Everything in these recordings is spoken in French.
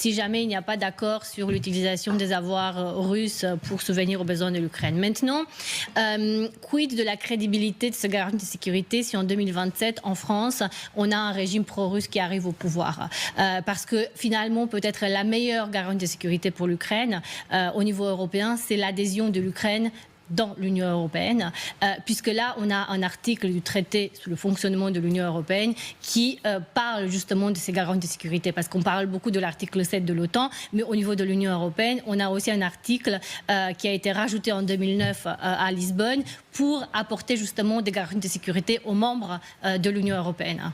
si jamais il n'y a pas d'accord sur l'utilisation des avoirs russes pour subvenir aux besoins de l'Ukraine. Maintenant, quid de la crédibilité de ce garantie de sécurité si en 2027, en France, on a un régime pro-russe qui arrive au pouvoir? Parce que finalement, peut-être la meilleure garantie de sécurité pour l'Ukraine au niveau européen, c'est l'adhésion de l'Ukraine dans l'Union européenne, puisque là, on a un article du traité sur le fonctionnement de l'Union européenne qui parle justement de ces garanties de sécurité, parce qu'on parle beaucoup de l'article 7 de l'OTAN, mais au niveau de l'Union européenne, on a aussi un article qui a été rajouté en 2009 à Lisbonne pour apporter justement des garanties de sécurité aux membres de l'Union européenne.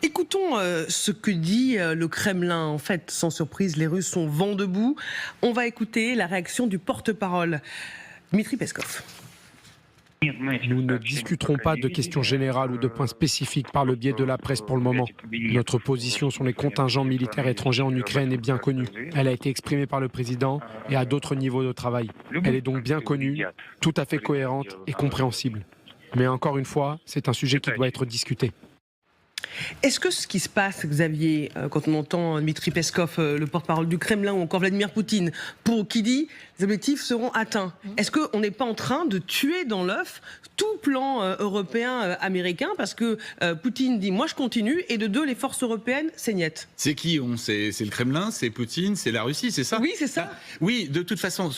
Écoutons ce que dit le Kremlin. En fait, sans surprise, les Russes sont vent debout. On va écouter la réaction du porte-parole, Dmitri Peskov. Nous ne discuterons pas de questions générales ou de points spécifiques par le biais de la presse pour le moment. Notre position sur les contingents militaires étrangers en Ukraine est bien connue. Elle a été exprimée par le président et à d'autres niveaux de travail. Elle est donc bien connue, tout à fait cohérente et compréhensible. Mais encore une fois, c'est un sujet qui doit être discuté. Est-ce que ce qui se passe, Xavier, quand on entend Dmitri Peskov, le porte-parole du Kremlin, ou encore Vladimir Poutine, qui dit les objectifs seront atteints, est-ce qu'on n'est pas en train de tuer dans l'œuf tout plan européen américain, parce que Poutine dit « moi je continue » et de deux, les forces européennes s'éniettent? C'est qui? C'est le Kremlin, c'est Poutine, c'est la Russie, c'est ça? Oui, c'est ça. Oui, de toute façon,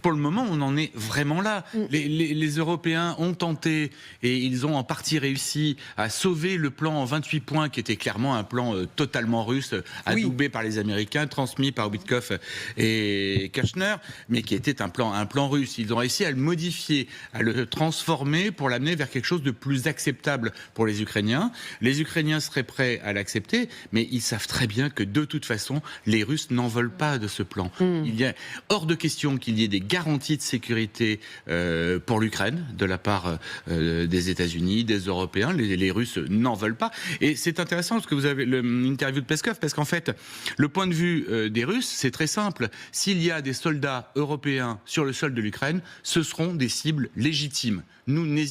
pour le moment, on en est vraiment là. Les Européens ont tenté, et ils ont en partie réussi, à sauver le plan en 28 points, qui était clairement un plan totalement russe, adoubé par les Américains, transmis par Witkoff et Kachner, mais qui était un plan russe. Ils ont réussi à le modifier, à le transformer pour l'amener vers quelque chose de plus acceptable pour les Ukrainiens. Les Ukrainiens seraient prêts à l'accepter, mais ils savent très bien que de toute façon, les Russes n'en veulent pas de ce plan. Il y a hors de question qu'il y ait des garanties de sécurité pour l'Ukraine de la part des États-Unis, des Européens. Les Russes n'en veulent pas. Et c'est intéressant parce que vous avez l'interview de Peskov, parce qu'en fait, le point de vue des Russes, c'est très simple. S'il y a des soldats européens sur le sol de l'Ukraine, ce seront des cibles légitimes. Nous